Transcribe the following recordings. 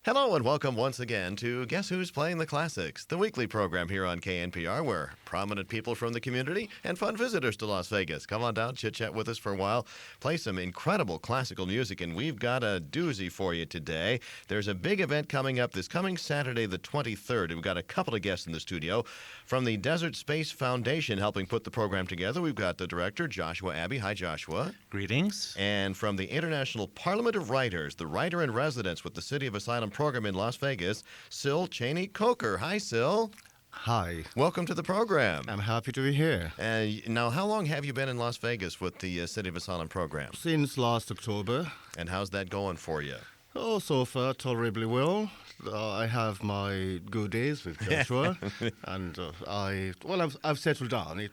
Hello and welcome once again to Guess Who's Playing the Classics, the weekly program here on KNPR where prominent people from the community and fun visitors to Las Vegas come on down, chit-chat with us for a while, play some incredible classical music, and we've got a doozy for you today. There's a big event coming up this coming Saturday the 23rd. We've got a couple of guests in the studio. From the Desert Space Foundation helping put the program together, we've got the director, Joshua Abbey. Hi, Joshua. Greetings. And from the International Parliament of Writers, the writer-in-residence with the City of Asylum program in Las Vegas, Cheney-Coker. Hi, Sil. Hi. Welcome to the program. I'm happy to be here. Now, how long have you been in Las Vegas with the City of Asylum program? Since last October. And how's that going for you? Oh, so far, tolerably well. I have my good days with Joshua, and I've settled down.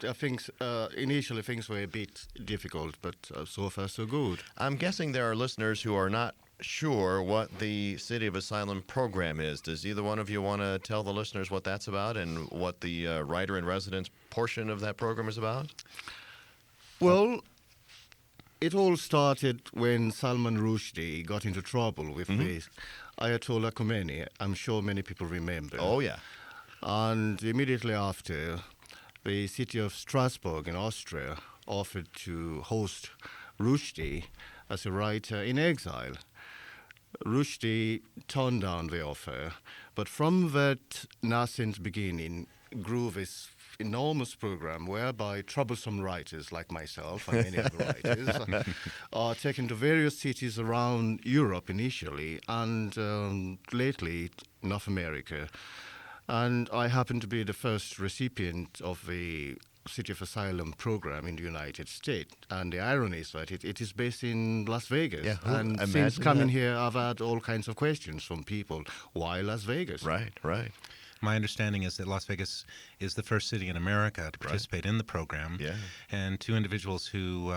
Initially things were a bit difficult, but so far so good. I'm guessing there are listeners who are not sure what the City of Asylum program is. Does either one of you want to tell the listeners what that's about and what the writer-in-residence portion of that program is about? Well, it all started when Salman Rushdie got into trouble with the Ayatollah Khomeini. I'm sure many people remember. Oh, yeah. And immediately after, the city of Strasbourg in Austria offered to host Rushdie as a writer in exile. Rushdie turned down the offer, but from that nascent beginning grew this enormous program whereby troublesome writers like myself and many other writers are taken to various cities around Europe initially and lately North America. And I happen to be the first recipient of the City of Asylum program in the United States. And the irony is that it is based in Las Vegas. Yeah, and since coming here, I've had all kinds of questions from people. Why Las Vegas? Right. My understanding is that Las Vegas is the first city in America to participate in the program. Yeah. And two individuals who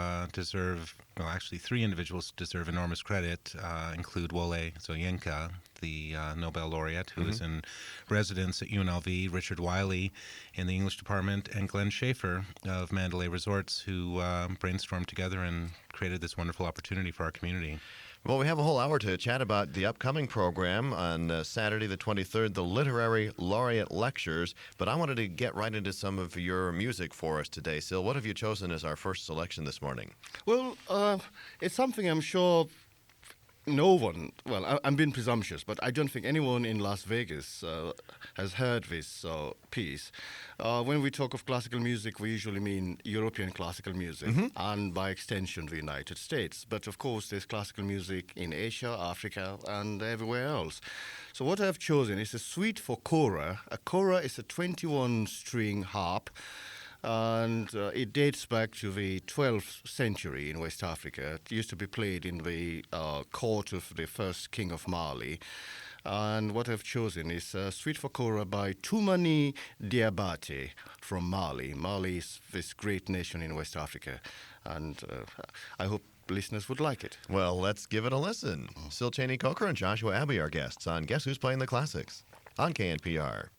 three individuals deserve enormous credit include Wole Soyinka, the Nobel laureate, who is in residence at UNLV, Richard Wiley in the English department, and Glenn Schaefer of Mandalay Resorts, who brainstormed together and created this wonderful opportunity for our community. Well, we have a whole hour to chat about the upcoming program on Saturday the 23rd, the Literary Laureate Lectures. But I wanted to get right into some of your music for us today. Sil, what have you chosen as our first selection this morning? Well, it's something I'm sure no one, I'm being presumptuous, but I don't think anyone in Las Vegas has heard this piece. When we talk of classical music, we usually mean European classical music, and by extension the United States. But of course, there's classical music in Asia, Africa, and everywhere else. So what I've chosen is a suite for kora. A kora is a 21-string harp, and it dates back to the 12th century in West Africa. It used to be played in the court of the first king of Mali. And what I've chosen is a suite for kora by Toumani Diabate from Mali. Mali is this great nation in West Africa, and I hope listeners would like it. Well, let's give it a listen. Sil Cheney-Coker and Joshua Abbey are guests on Guess Who's Playing the Classics on KNPR.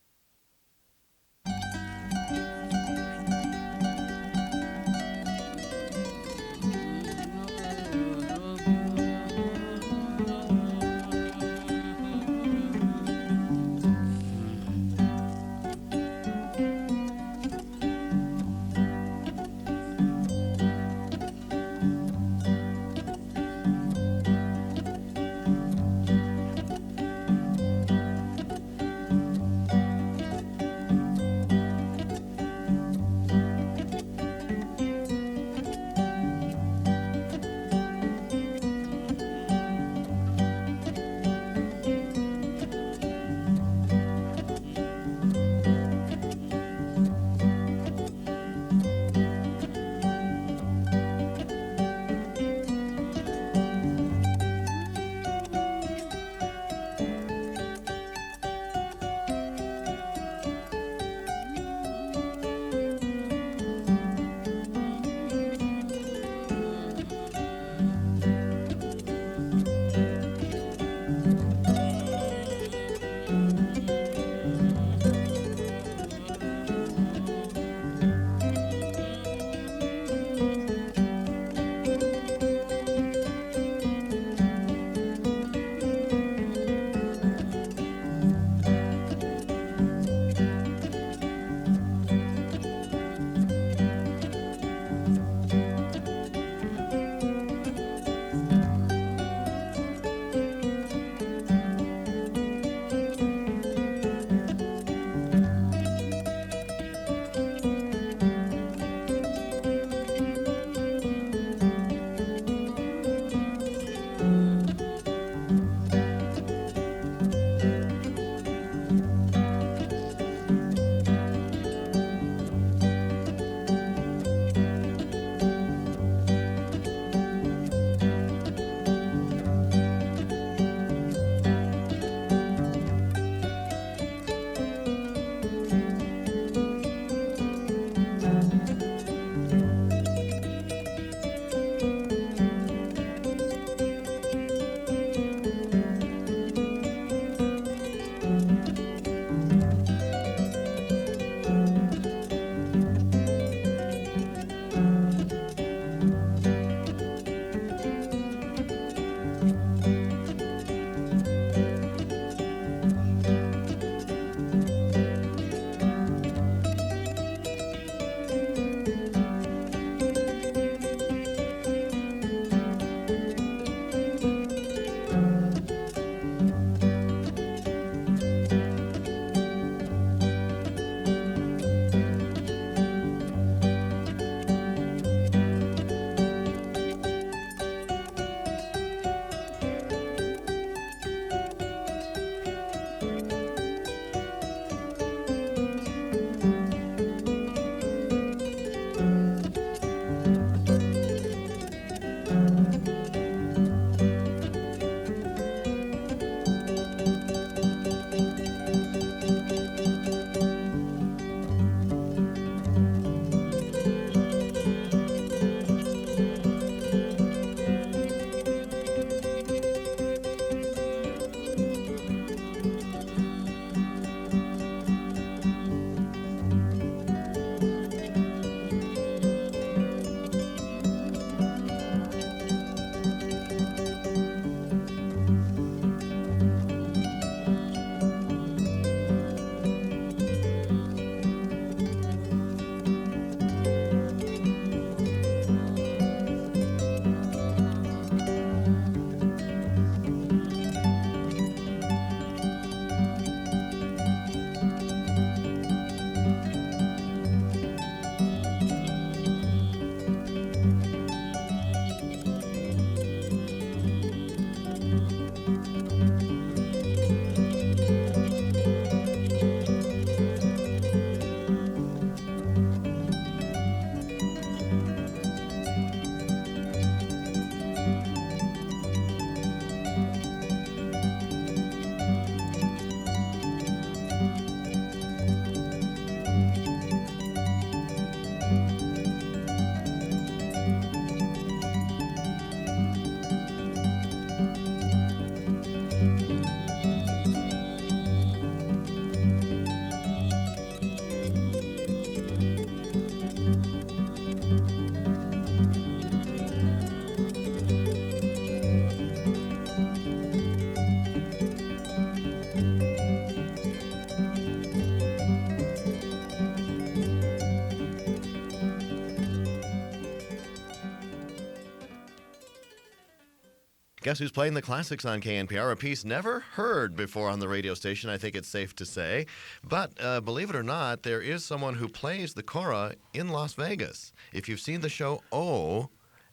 Guess who's playing the classics on KNPR? A piece never heard before on the radio station, I think it's safe to say. But believe it or not, there is someone who plays the kora in Las Vegas. If you've seen the show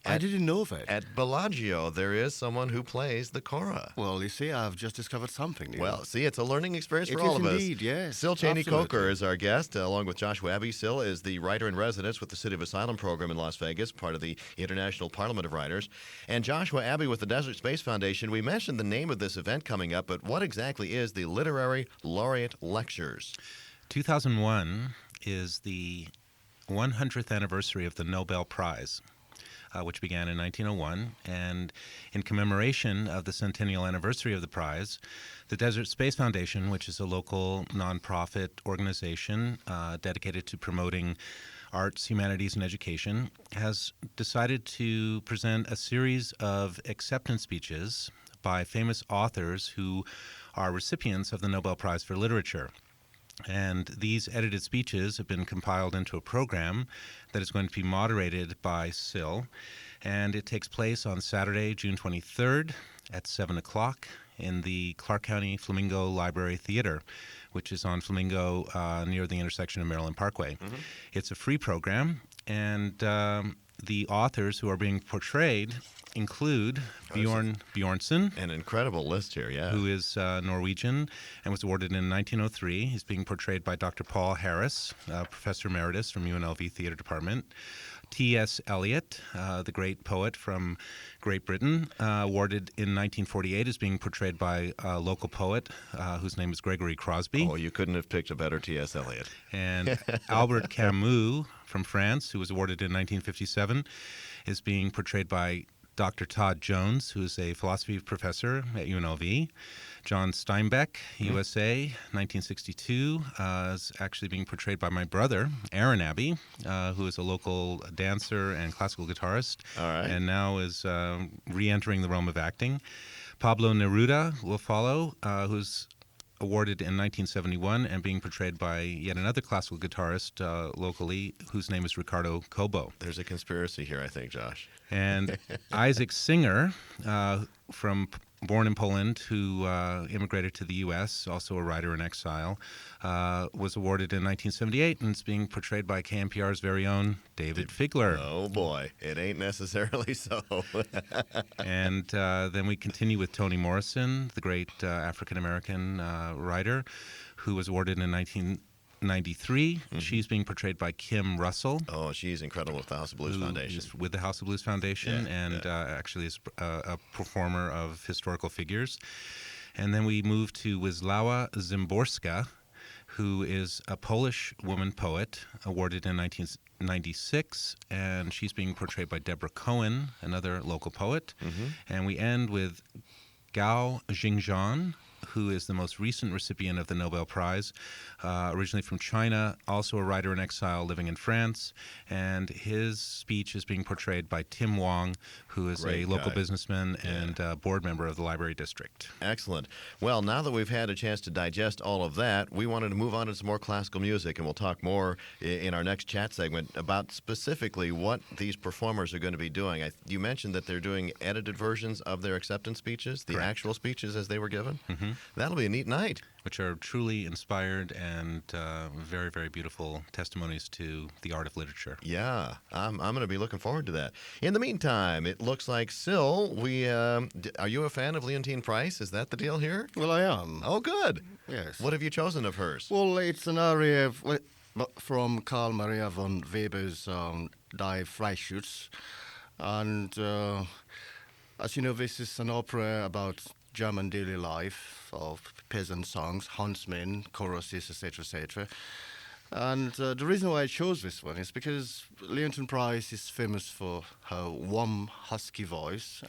I didn't know that. at Bellagio, there is someone who plays the kora. Well, you see, I've just discovered something new. Well, see, it's a learning experience for It all is of us. indeed, yes, Syl Cheney-Coker absolutely. is our guest, along with Joshua Abbey. Syl is the writer-in-residence with the City of Asylum program in Las Vegas, part of the International Parliament of Writers. And Joshua Abbey with the Desert Space Foundation. We mentioned the name of this event coming up, but what exactly is the Literary Laureate Lectures? 2001 is the 100th anniversary of the Nobel Prize, which began in 1901. And in commemoration of the centennial anniversary of the prize, the Desert Space Foundation, which is a local nonprofit organization dedicated to promoting arts, humanities, and education, has decided to present a series of acceptance speeches by famous authors who are recipients of the Nobel Prize for Literature. And these edited speeches have been compiled into a program that is going to be moderated by Syl. And it takes place on Saturday, June 23rd at 7 o'clock in the Clark County Flamingo Library Theater, which is on Flamingo near the intersection of Maryland Parkway. Mm-hmm. It's a free program, and the authors who are being portrayed include Bjorn Bjornsson. An incredible list here, yeah. Who is Norwegian and was awarded in 1903. He's being portrayed by Dr. Paul Harris, Professor Emeritus from UNLV Theater Department. T.S. Eliot, the great poet from Great Britain, awarded in 1948, is being portrayed by a local poet whose name is Gregory Crosby. Oh, you couldn't have picked a better T.S. Eliot. And Albert Camus from France, who was awarded in 1957, is being portrayed by Dr. Todd Jones, who is a philosophy professor at UNLV. John Steinbeck, USA, 1962, is actually being portrayed by my brother, Aaron Abbey, who is a local dancer and classical guitarist, All right. and now is re-entering the realm of acting. Pablo Neruda will follow, who's awarded in 1971 and being portrayed by yet another classical guitarist locally, whose name is Ricardo Cobo. There's a conspiracy here, I think, Josh. And Isaac Singer, born in Poland, who immigrated to the U.S., also a writer in exile, was awarded in 1978 and is being portrayed by KNPR's very own David Figler. Oh, boy. It ain't necessarily so. And then we continue with Toni Morrison, the great African-American writer, who was awarded in 1993. Mm-hmm. She's being portrayed by Kim Russell. Oh, she's incredible with the House of Blues Foundation. Is with the House of Blues Foundation, actually is a performer of historical figures. And then we move to Wisława Szymborska, who is a Polish woman poet, awarded in 1996, and she's being portrayed by Deborah Cohen, another local poet. Mm-hmm. And we end with Gao Jingzhan, who is the most recent recipient of the Nobel Prize, originally from China, also a writer in exile living in France. And his speech is being portrayed by Tim Wong, who is a local businessman and board member of the Library District. Excellent. Well, now that we've had a chance to digest all of that, we wanted to move on to some more classical music, and we'll talk more in our next chat segment about specifically what these performers are going to be doing. You mentioned that they're doing edited versions of their acceptance speeches, the actual speeches as they were given. Mm-hmm. That'll be a neat night. Which are truly inspired and very, very beautiful testimonies to the art of literature. Yeah, I'm going to be looking forward to that. In the meantime, it looks like, Syl, are you a fan of Leontine Price? Is that the deal here? Well, I am. Oh, good. Yes. What have you chosen of hers? Well, it's an aria from Carl Maria von Weber's Die Freischütz. And as you know, this is an opera about German daily life, of peasant songs, huntsmen, choruses, etc., etc. And the reason why I chose this one is because Leontine Price is famous for her warm, husky voice.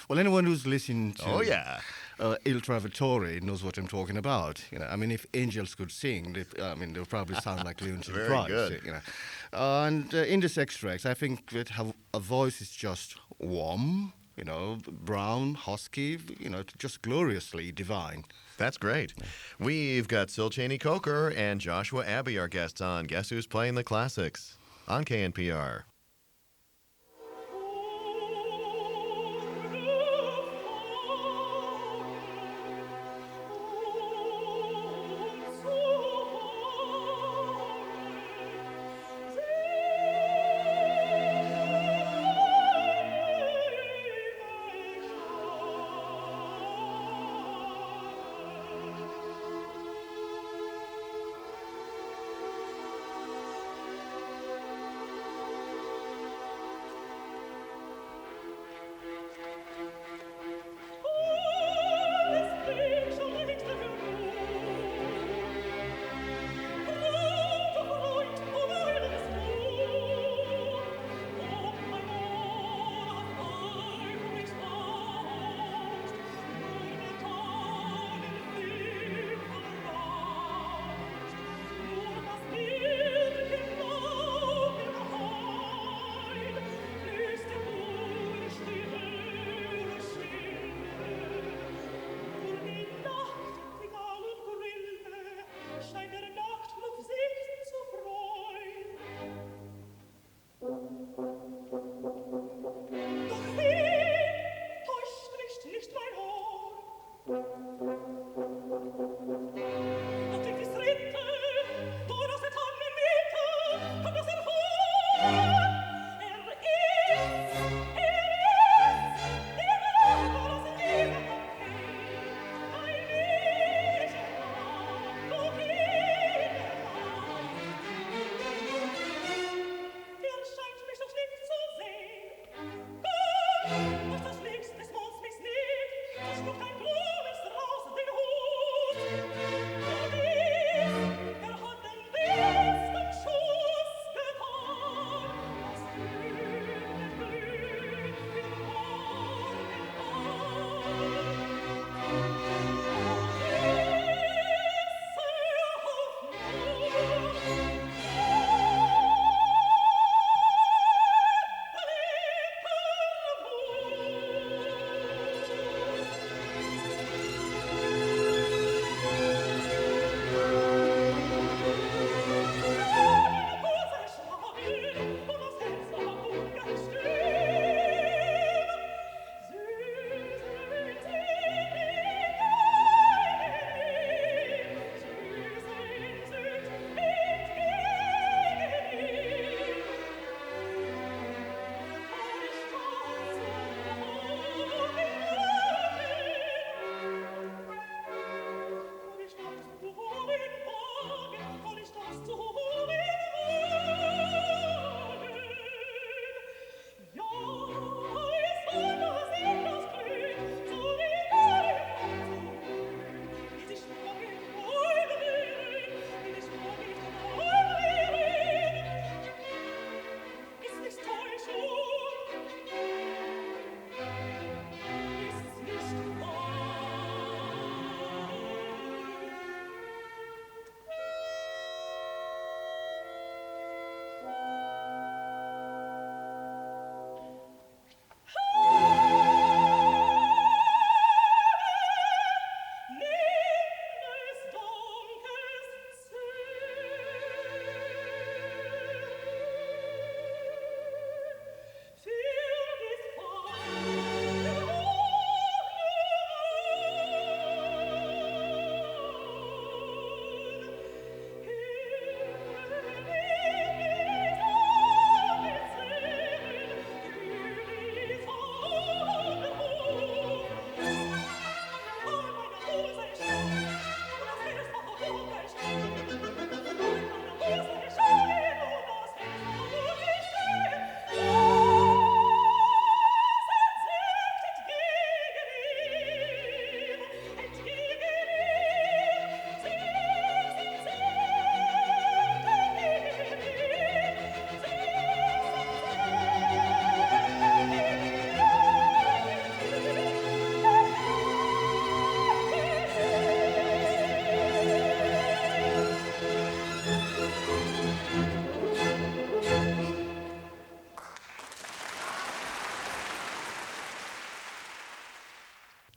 Well, anyone who's listened to Il Trovatore knows what I'm talking about. You know, I mean, if angels could sing, they'll probably sound like Leontine Price. Good. You know, and in this extract, I think that her voice is just warm. You know, brown, husky, you know, just gloriously divine. That's great. We've got Syl Cheney-Coker and Joshua Abbey, our guests on Guess Who's Playing the Classics on KNPR.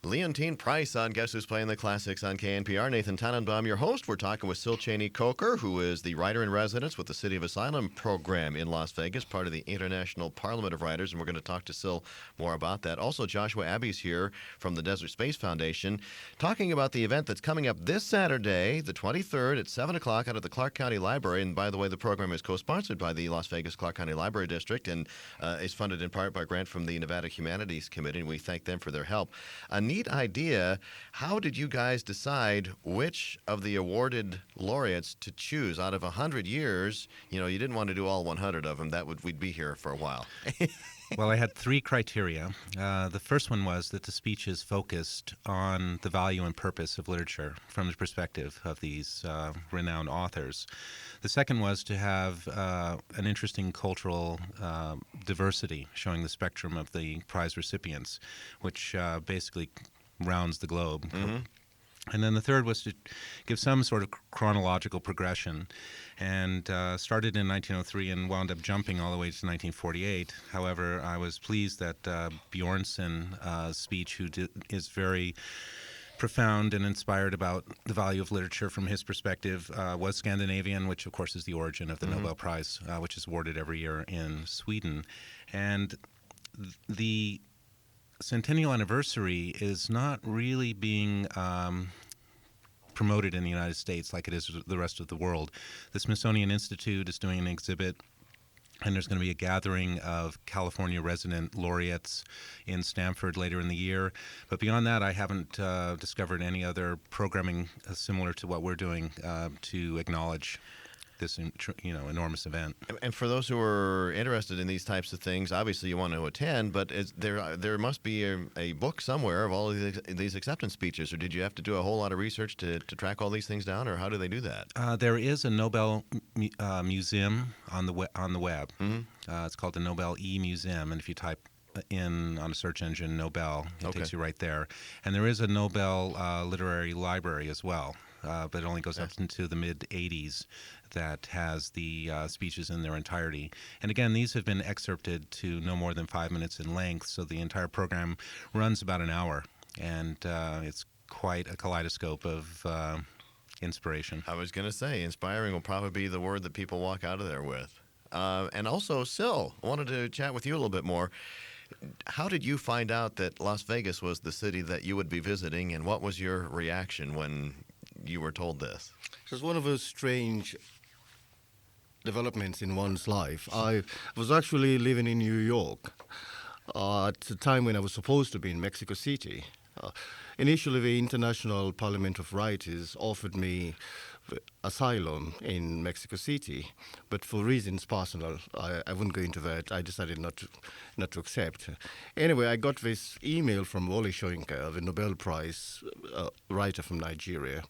Leontine Price on Guess Who's Playing the Classics on KNPR. Nathan Tannenbaum, your host. We're talking with Syl Cheney-Coker, who is the writer-in-residence with the City of Asylum program in Las Vegas, part of the International Parliament of Writers, and we're going to talk to Syl more about that. Also, Joshua Abbey's here from the Desert Space Foundation, talking about the event that's coming up this Saturday, the 23rd, at 7 o'clock out at the Clark County Library. And by the way, the program is co-sponsored by the Las Vegas Clark County Library District and is funded in part by a grant from the Nevada Humanities Committee, and we thank them for their help. A neat idea. How did you guys decide which of the awarded laureates to choose out of 100 years? You know, you didn't want to do all 100 of them. We'd be here for a while. Well, I had three criteria. The first one was that the speeches focused on the value and purpose of literature from the perspective of these renowned authors. The second was to have an interesting cultural diversity, showing the spectrum of the prize recipients, which basically rounds the globe. Mm-hmm. And then the third was to give some sort of chronological progression, and started in 1903 and wound up jumping all the way to 1948. However, I was pleased that Bjornson's speech, who is very profound and inspired about the value of literature from his perspective, was Scandinavian, which of course is the origin of the Nobel Prize, which is awarded every year in Sweden. And the centennial anniversary is not really being promoted in the United States like it is the rest of the world. The Smithsonian Institute is doing an exhibit, and there's going to be a gathering of California resident laureates in Stanford later in the year. But beyond that, I haven't discovered any other programming similar to what we're doing to acknowledge this enormous event. And for those who are interested in these types of things, obviously you want to attend, but there must be a book somewhere of all of these acceptance speeches, or did you have to do a whole lot of research to track all these things down, or how do they do that? There is a Nobel museum on the web. Mm-hmm. It's called the Nobel Museum, and if you type in on a search engine Nobel, it takes you right there. And there is a Nobel literary library as well, but it only goes up into the mid-'80s, that has the speeches in their entirety. And again, these have been excerpted to no more than 5 minutes in length, so the entire program runs about an hour, and it's quite a kaleidoscope of inspiration. I was going to say, inspiring will probably be the word that people walk out of there with. And also, Sil, I wanted to chat with you a little bit more. How did you find out that Las Vegas was the city that you would be visiting, and what was your reaction when you were told this? It was one of those strange developments in one's life. I was actually living in New York at the time when I was supposed to be in Mexico City. Initially, the International Parliament of Writers offered me asylum in Mexico City, but for reasons personal, I wouldn't go into that. I decided not to accept. Anyway, I got this email from Wole Soyinka, the Nobel Prize writer from Nigeria,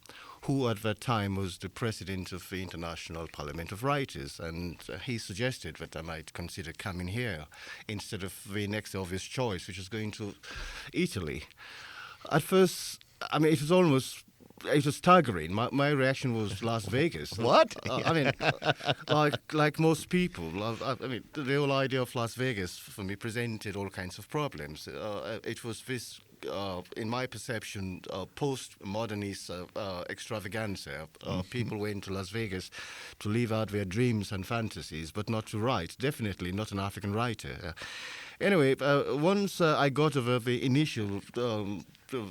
who at that time was the president of the International Parliament of Writers, and he suggested that I might consider coming here instead of the next obvious choice, which is going to Italy. At first, I mean, it was staggering. My reaction was Las Vegas. What? I mean, like most people, I mean, the whole idea of Las Vegas for me presented all kinds of problems. It was this, in my perception, post-modernist extravaganza. People went to Las Vegas to live out their dreams and fantasies, but not to write. Definitely not an African writer. Anyway, once I got over the initial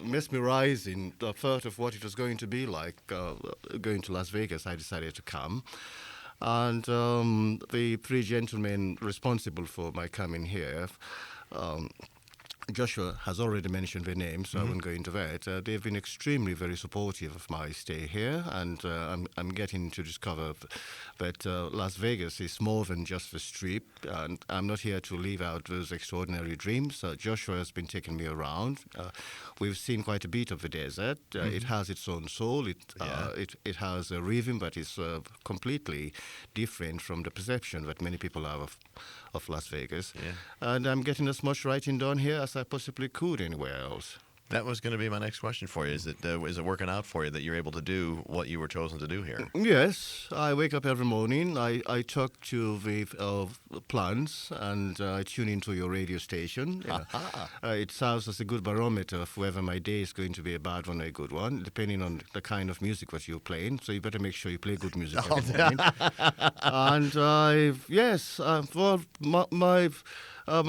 mesmerizing thought of what it was going to be like going to Las Vegas, I decided to come. And the three gentlemen responsible for my coming here, Joshua has already mentioned their names, so I won't go into that. They've been extremely very supportive of my stay here, and I'm getting to discover that Las Vegas is more than just the Strip, and I'm not here to live out those extraordinary dreams. Joshua has been taking me around. We've seen quite a bit of the desert. It has its own soul. It has a rhythm that is completely different from the perception that many people have of Las Vegas. Yeah. And I'm getting as much writing done here as I possibly could anywhere else. That was going to be my next question for you. Is it working out for you that you're able to do what you were chosen to do here? Yes, I wake up every morning. I talk to the plants, and I tune into your radio station. It serves as a good barometer of whether my day is going to be a bad one or a good one, depending on the kind of music that you're playing. So you better make sure you play good music every morning. And yes, well, my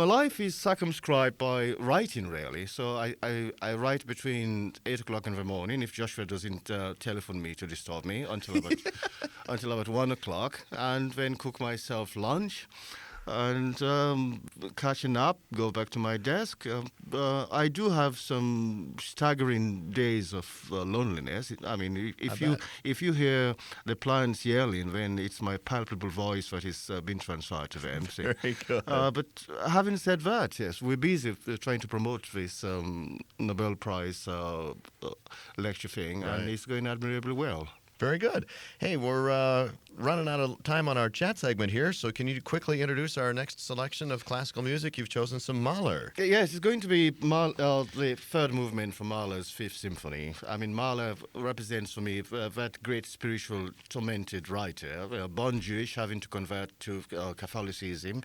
life is circumscribed by writing, really. So I write between 8 o'clock in the morning, if Joshua doesn't telephone me to disturb me, until about 1 o'clock, and then cook myself lunch, and catching up, go back to my desk. I do have some staggering days of loneliness. I mean, if you hear the plants yelling, then it's my palpable voice that is being transferred to them. So, Very good. but having said that, yes, we're busy trying to promote this Nobel Prize lecture thing, Right. and it's going admirably well. Very good. Hey, we're running out of time on our chat segment here, so can you quickly introduce our next selection of classical music? You've chosen some Mahler. Yes, it's going to be the third movement from Mahler's Fifth Symphony. I mean, Mahler represents for me that great spiritual tormented writer, born Jewish, having to convert to Catholicism.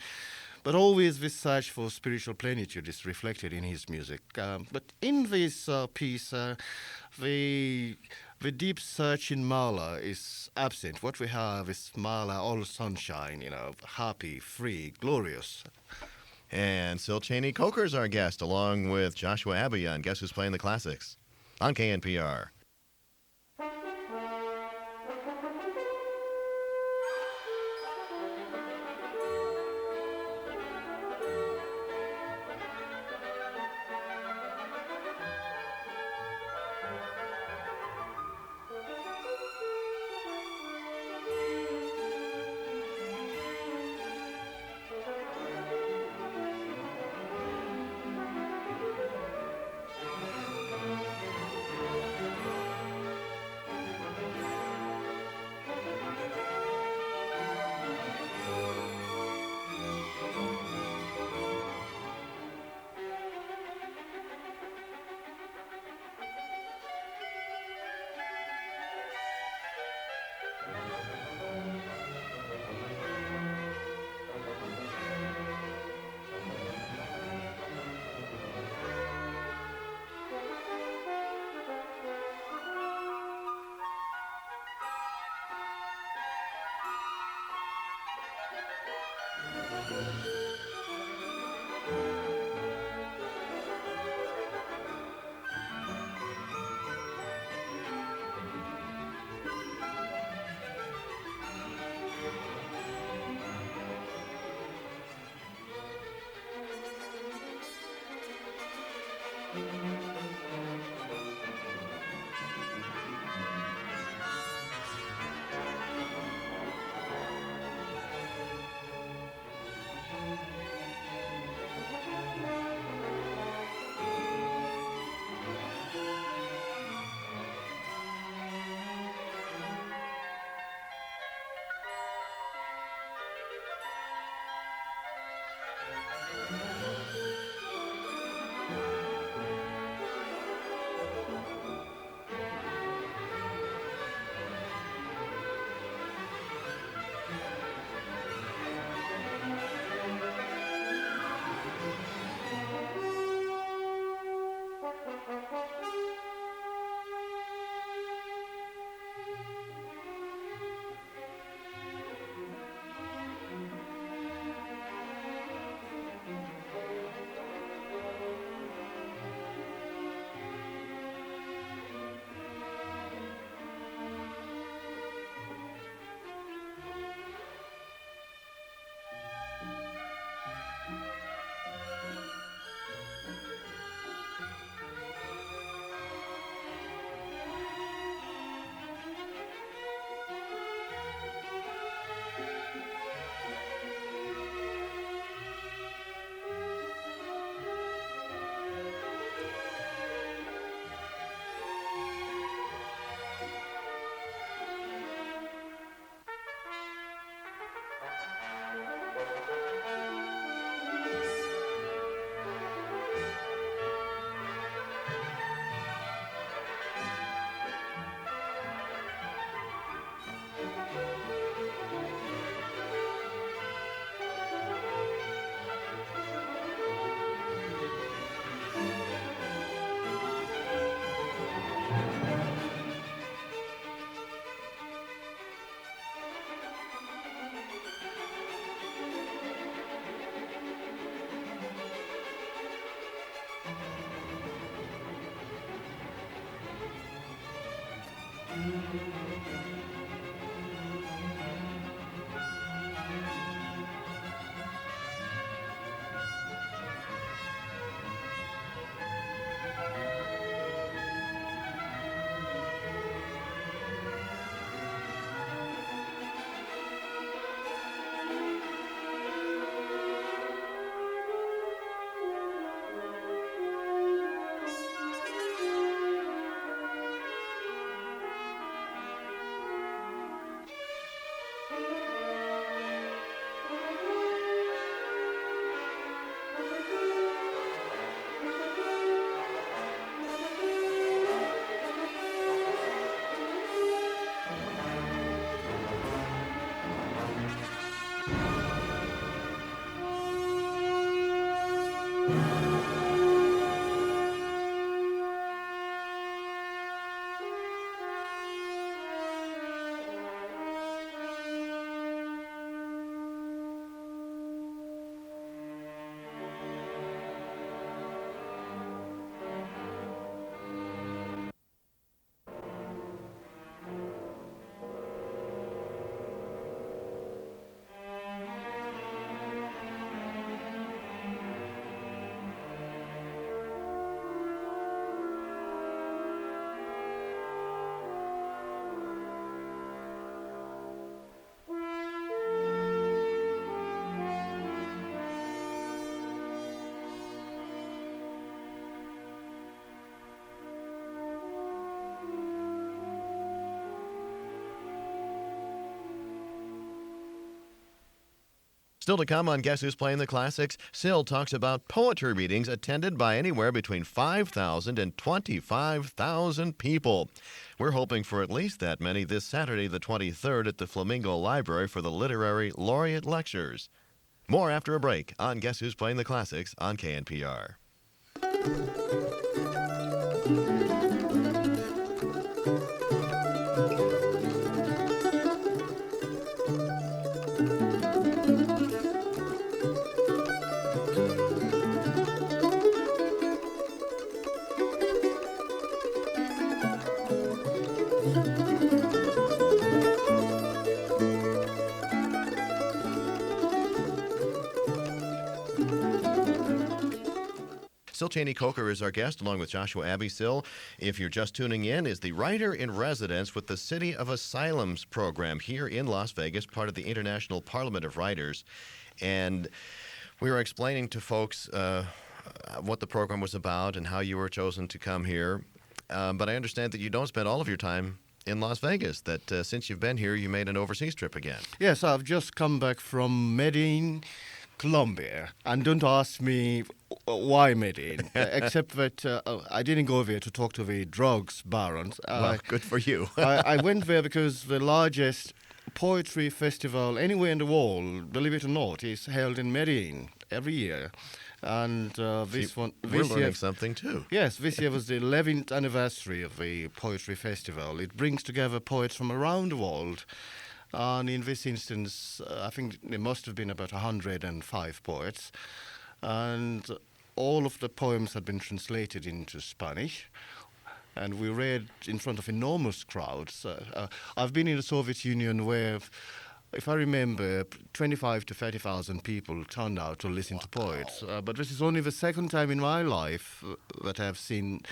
But always this search for spiritual plenitude is reflected in his music. But in this piece, the deep search in Mahler is absent. What we have is Mahler all sunshine, happy, free, glorious. And Sil Cheney-Coker is our guest, along with Joshua Abbey on Guess Who's Playing the Classics on KNPR. Still to come on Guess Who's Playing the Classics, Syl talks about poetry readings attended by anywhere between 5,000 and 25,000 people. We're hoping for at least that many this Saturday, the 23rd, at the Flamingo Library for the Literary Laureate Lectures. More after a break on Guess Who's Playing the Classics on KNPR. Syl Cheney-Coker is our guest, along with Joshua Abbey. Syl, if you're just tuning in, is the writer-in-residence with the City of Asylums program here in Las Vegas, part of the International Parliament of Writers. And we were explaining to folks what the program was about and how you were chosen to come here. But I understand that you don't spend all of your time in Las Vegas, that since you've been here, you made an overseas trip again. Yes, I've just come back from Medellin, Colombia, and don't ask me why Medellin, except that I didn't go there to talk to the drugs barons. Well, good for you. I went there because the largest poetry festival anywhere in the world, believe it or not, is held in Medellin every year. And this We're learning year, something too. yes, this year was the 11th anniversary of the poetry festival. It brings together poets from around the world. And in this instance, I think there must have been about 105 poets. And all of the poems had been translated into Spanish. And we read in front of enormous crowds. I've been in the Soviet Union where, if I remember, 25 to 30,000 people turned out to listen to poets. But this is only the second time in my life that I've seen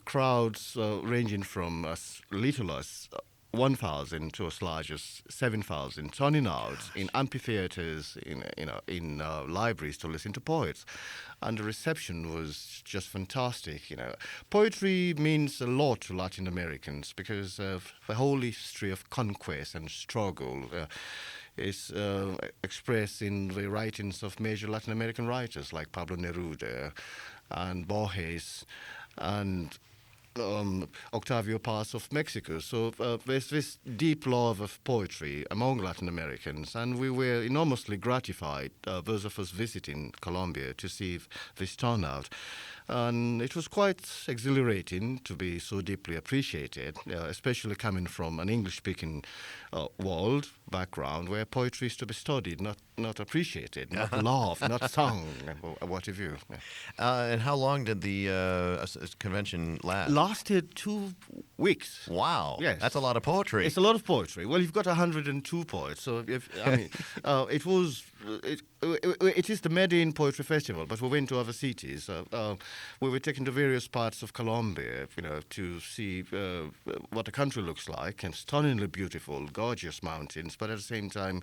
crowds ranging from as little as 1,000 to as large as 7,000 turning out in amphitheaters, in libraries to listen to poets. And the reception was just fantastic. Poetry means a lot to Latin Americans because of the whole history of conquest and struggle is expressed in the writings of major Latin American writers like Pablo Neruda and Borges and Octavio Paz of Mexico. So there's this deep love of poetry among Latin Americans, and we were enormously gratified, those of us visiting Colombia, to see this turnout. And it was quite exhilarating to be so deeply appreciated, especially coming from an English-speaking world background where poetry is to be studied, not appreciated, not loved, not sung, and what have you. And how long did the convention last? Lasted 2 weeks. Wow. Yes. That's a lot of poetry. It's a lot of poetry. Well, you've got 102 poets, so it was. It is the Medellin Poetry Festival, but we went to other cities. We were taken to various parts of Colombia, to see what the country looks like, and stunningly beautiful, gorgeous mountains. But at the same time,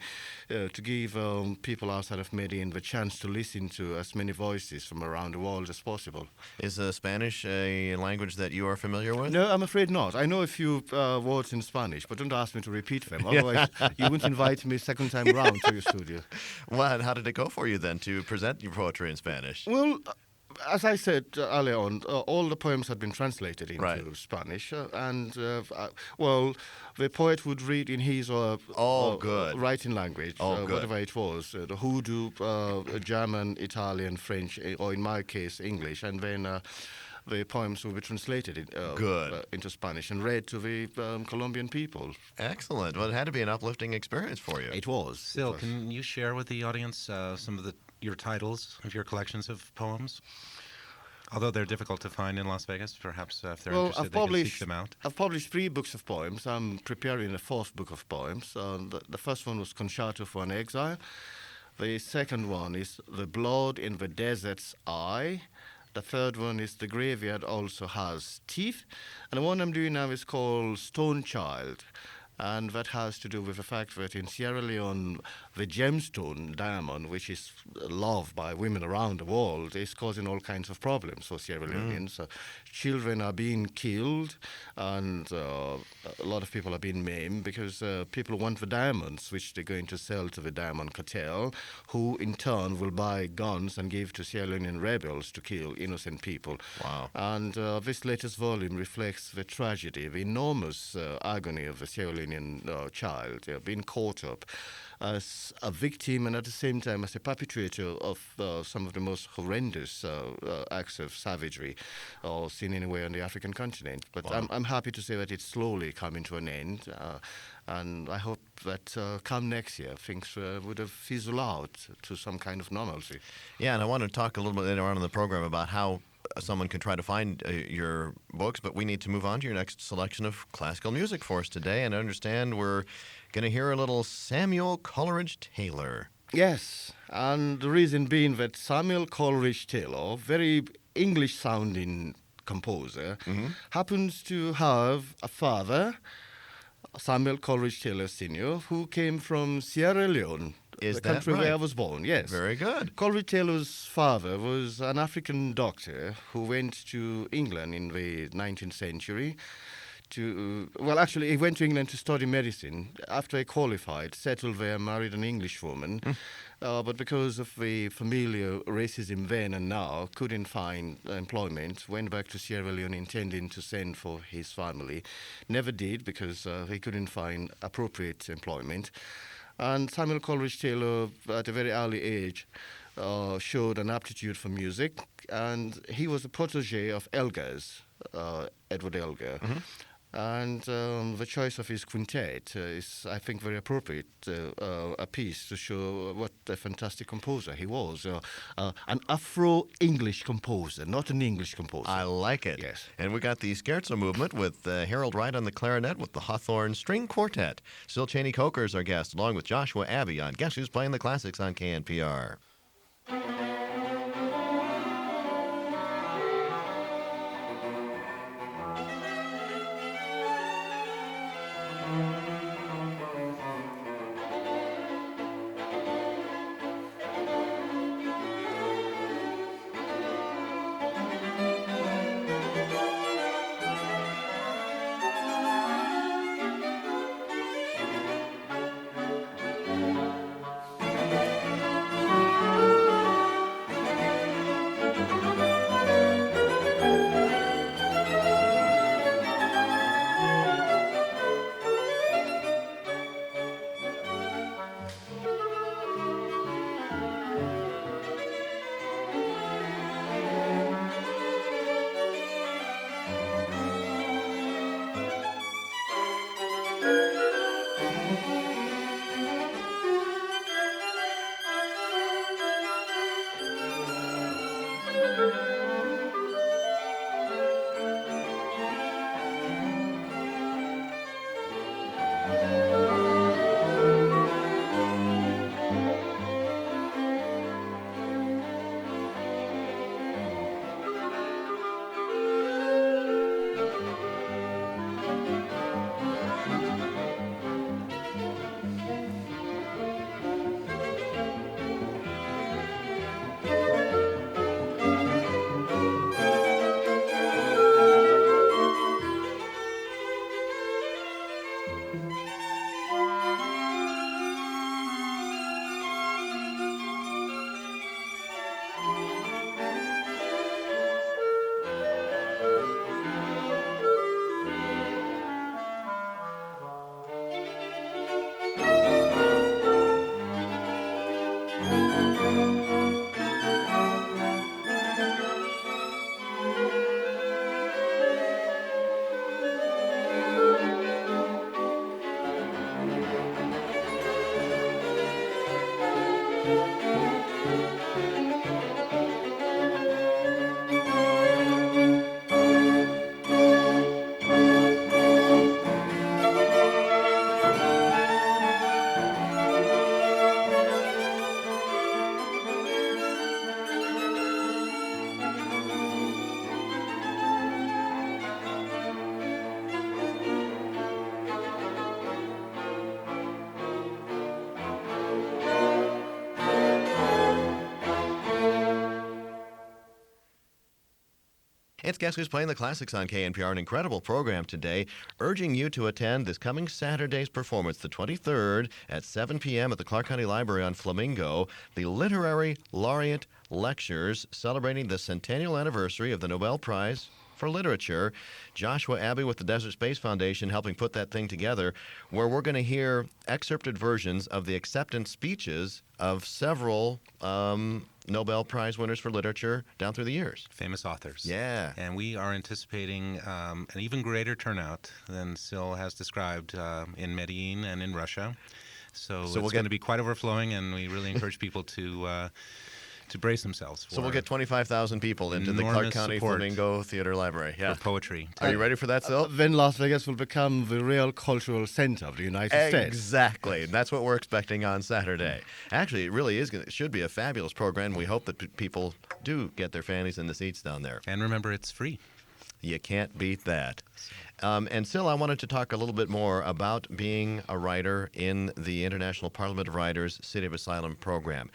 to give people outside of Medellin the chance to listen to as many voices from around the world as possible. Is Spanish a language that you are familiar with? No, I'm afraid not. I know a few words in Spanish, but don't ask me to repeat them. Otherwise, you wouldn't invite me second time round to your studio. Well, and how did it go for you then to present your poetry in Spanish? Well, as I said earlier on, all the poems had been translated into Right. Spanish, the poet would read in his good. writing language, Good. whatever it was, the Hoodoo, German, Italian, French, or in my case, English, and then the poems will be translated into Spanish and read to the Colombian people. Excellent. Well, it had to be an uplifting experience for you. It was. Sil, It was. can you share with the audience some of your titles of your collections of poems? Although they're difficult to find in Las Vegas, perhaps if they're interested, they can seek them out. I've published 3 books of poems. I'm preparing a 4th book of poems. The first one was Concerto for an Exile. The second one is The Blood in the Desert's Eye. The third one is The Graveyard Also Has Teeth. And the one I'm doing now is called Stone Child. And that has to do with the fact that in Sierra Leone, the gemstone diamond, which is loved by women around the world, is causing all kinds of problems for Sierra Leoneans. Children are being killed, and a lot of people are being maimed because people want the diamonds, which they're going to sell to the diamond cartel, who in turn will buy guns and give to Sierra Leonean rebels to kill innocent people. Wow. And this latest volume reflects the tragedy, the enormous agony of the Sierra Leonean child being caught up as a victim and at the same time as a perpetrator of some of the most horrendous acts of savagery seen anywhere on the African continent. But Wow. I'm happy to say that it's slowly coming to an end. And I hope that come next year, things would have fizzled out to some kind of normalcy. Yeah, and I want to talk a little bit later on in the program about how someone can try to find your books, but we need to move on to your next selection of classical music for us today. And I understand we're going to hear a little Samuel Coleridge Taylor. Yes, and the reason being that Samuel Coleridge Taylor, very English-sounding composer, happens to have a father, Samuel Coleridge Taylor Sr., who came from Sierra Leone, Is the that country right? where I was born. Yes. Very good. Coleridge Taylor's father was an African doctor who went to England in the 19th century. Actually, he went to England to study medicine. After he qualified, settled there, married an English woman. But because of the familiar racism then and now, couldn't find employment, went back to Sierra Leone intending to send for his family. Never did because he couldn't find appropriate employment. And Samuel Coleridge Taylor, at a very early age, showed an aptitude for music, and he was a protege of Elgar's, Edward Elgar. And the choice of his quintet is, I think, very appropriate, a piece to show what a fantastic composer he was. An Afro-English composer, not an English composer. I like it. Yes. And we got the Scherzo movement with Harold Wright on the clarinet with the Hawthorne String Quartet. Still Cheney-Coker is our guest, along with Joshua Abbey on Guess Who's Playing the Classics on KNPR. It's Guess Who's Playing the Classics on KNPR, an incredible program today, urging you to attend this coming Saturday's performance, the 23rd at 7 p.m. at the Clark County Library on Flamingo, the Literary Laureate Lectures celebrating the centennial anniversary of the Nobel Prize for Literature. Joshua Abbey with the Desert Space Foundation helping put that thing together, where we're going to hear excerpted versions of the acceptance speeches of several Nobel Prize winners for literature down through the years. Famous authors. Yeah. And we are anticipating an even greater turnout than Sil has described in Medellin and in Russia. So it's we'll going to be quite overflowing, and we really encourage people to brace themselves for So we'll get 25,000 people into the Clark County Flamingo Theater Library. Yeah. for poetry. Are you ready for that, Sil? Then Las Vegas will become the real cultural center of the United States. Exactly. That's what we're expecting on Saturday. Actually, it really is. It should be a fabulous program. We hope that people do get their fannies in the seats down there. And remember, it's free. You can't beat that. And Sil, I wanted to talk a little bit more about being a writer in the International Parliament of Writers City of Asylum program.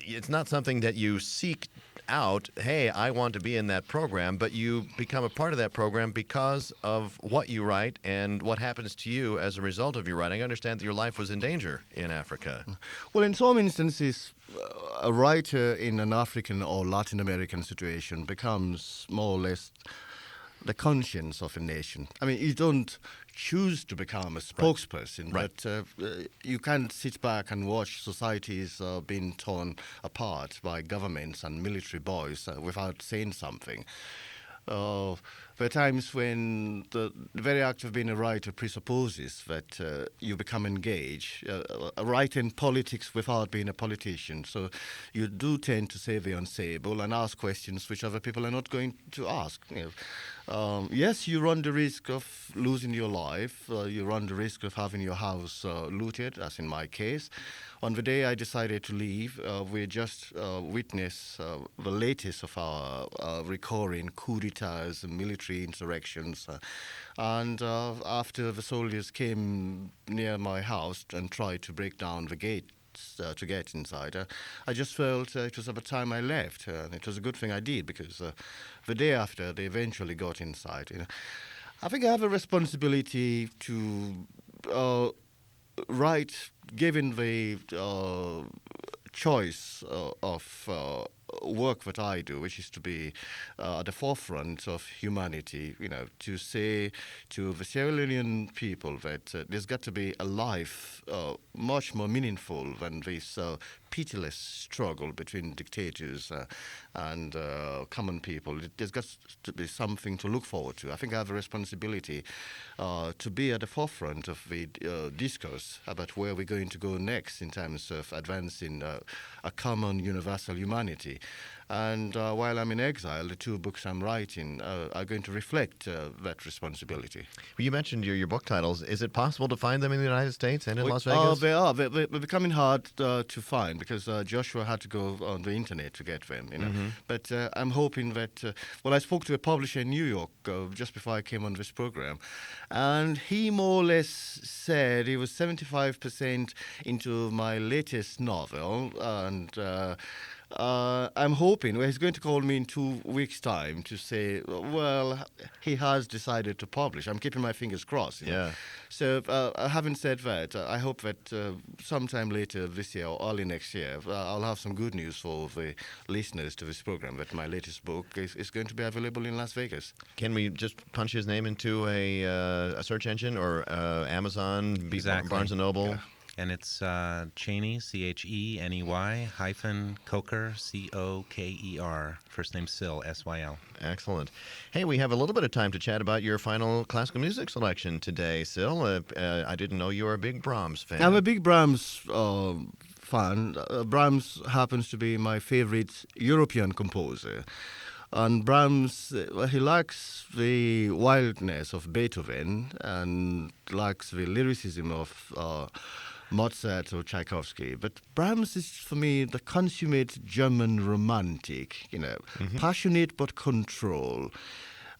It's not something that you seek out, hey, I want to be in that program, but you become a part of that program because of what you write and what happens to you as a result of your writing. I understand that your life was in danger in Africa. Well, in some instances, a writer in an African or Latin American situation becomes more or less the conscience of a nation. I mean, you don't choose to become a spokesperson, Right. but you can't sit back and watch societies being torn apart by governments and military boys without saying something. There are times when the very act of being a writer presupposes that you become engaged, a writer in politics without being a politician. So you do tend to say the unsayable and ask questions which other people are not going to ask. Yes, you run the risk of losing your life. You run the risk of having your house looted, as in my case. On the day I decided to leave, we just witnessed the latest of our recurring coup d'etats and military insurrections. And after the soldiers came near my house and tried to break down the gate to get inside, I just felt it was about time I left. And it was a good thing I did, because the day after, they eventually got inside. I think I have a responsibility to write, given the choice of work that I do, which is to be at the forefront of humanity, to say to the Sierra Leonean people that there's got to be a life much more meaningful than this pitiless struggle between dictators and common people. There's got to be something to look forward to. I think I have a responsibility to be at the forefront of the discourse about where we're going to go next in terms of advancing a common universal humanity. And while I'm in exile, the 2 books I'm writing are going to reflect that responsibility. Well, you mentioned your book titles. Is it possible to find them in the United States and in Las Vegas? They are. They're becoming hard to find because Joshua had to go on the internet to get them. But I'm hoping that. I spoke to a publisher in New York just before I came on this program, and he more or less said he was 75% into my latest novel, and I'm hoping, he's going to call me in 2 weeks' time to say, he has decided to publish. I'm keeping my fingers crossed. Yeah. So having said that, I hope that sometime later this year or early next year, I'll have some good news for the listeners to this program, that my latest book is going to be available in Las Vegas. Can we just punch his name into a search engine or Amazon, Exactly. Barnes & Noble? Yeah. And it's Cheney, Cheney -Coker, Coker. First name Syl, Syl. Excellent. Hey, we have a little bit of time to chat about your final classical music selection today, Syl. I didn't know you were a big Brahms fan. I'm a big Brahms fan. Brahms happens to be my favorite European composer. And Brahms, he lacks the wildness of Beethoven and lacks the lyricism of Mozart or Tchaikovsky. But Brahms is, for me, the consummate German romantic, passionate but control.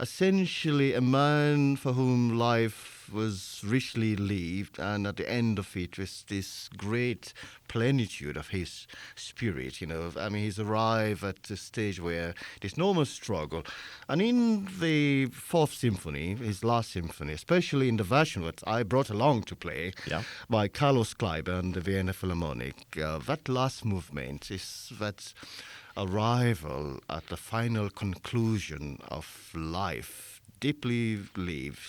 Essentially a man for whom life was richly lived, and at the end of it was this great plenitude of his spirit. He's arrived at a stage where there's no more struggle. And in the 4th Symphony, his last symphony, especially in the version that I brought along to play by Carlos Kleiber and the Vienna Philharmonic, that last movement is that arrival at the final conclusion of life, deeply lived,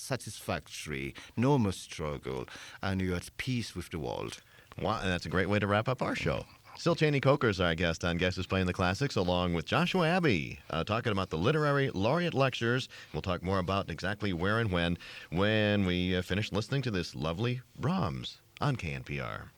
satisfactory, no more struggle, and you're at peace with the world. Wow, and that's a great way to wrap up our show. Still Cheney-Coker is our guest on Guess Who's Playing the Classics, along with Joshua Abbey, talking about the Literary Laureate Lectures. We'll talk more about exactly where and when we finish listening to this lovely Brahms on KNPR.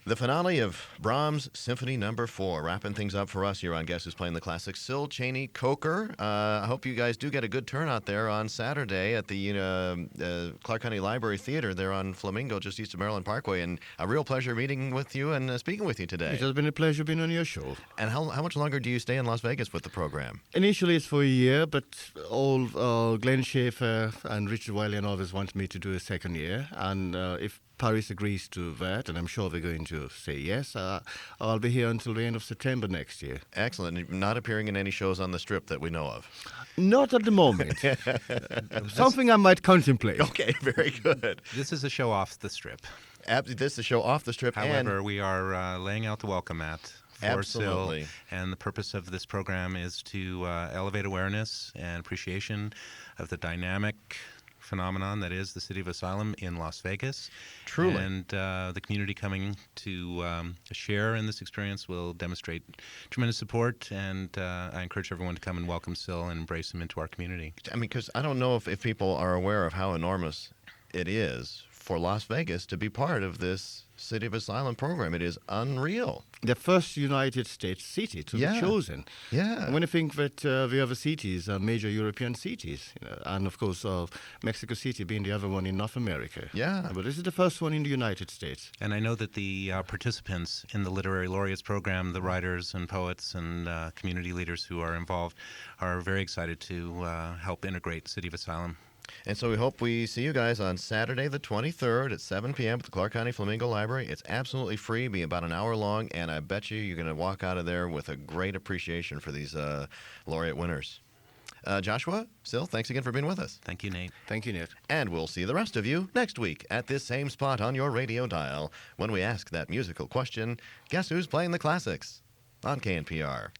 The finale of Brahms' Symphony No. 4, wrapping things up for us here on Guess Who's Playing the Classics. Still Cheney-Coker. I hope you guys do get a good turnout there on Saturday at the Clark County Library Theater there on Flamingo, just east of Maryland Parkway. And a real pleasure meeting with you and speaking with you today. It has been a pleasure being on your show. And how much longer do you stay in Las Vegas with the program? Initially, it's for a year, but Glenn Schaefer and Richard Wiley and others want me to do a second year. And if Paris agrees to that, and I'm sure they're going to say yes, I'll be here until the end of September next year. Excellent. Not appearing in any shows on the Strip that we know of? Not at the moment. Something I might contemplate. Okay, very good. This is a show off the Strip. This is a show off the Strip. However, we are laying out the welcome mat for Absolutely. Syl, and the purpose of this program is to elevate awareness and appreciation of the dynamic phenomenon that is the City of Asylum in Las Vegas. Truly. And the community coming to share in this experience will demonstrate tremendous support, and I encourage everyone to come and welcome Syl and embrace him into our community. I mean, because I don't know if people are aware of how enormous it is for Las Vegas to be part of this City of Asylum program. It is unreal. The first United States city to be chosen. Yeah. When you think that the other cities are major European cities, and of course Mexico City being the other one in North America. Yeah. But this is the first one in the United States. And I know that the participants in the Literary Laureates program, the writers and poets and community leaders who are involved, are very excited to help integrate City of Asylum. And so we hope we see you guys on Saturday the 23rd at 7 p.m. at the Clark County Flamingo Library. It's absolutely free, be about an hour long, and I bet you're going to walk out of there with a great appreciation for these laureate winners. Joshua, Syl, thanks again for being with us. Thank you, Nate. Thank you, Nate. And we'll see the rest of you next week at this same spot on your radio dial when we ask that musical question, guess who's playing the classics on KNPR?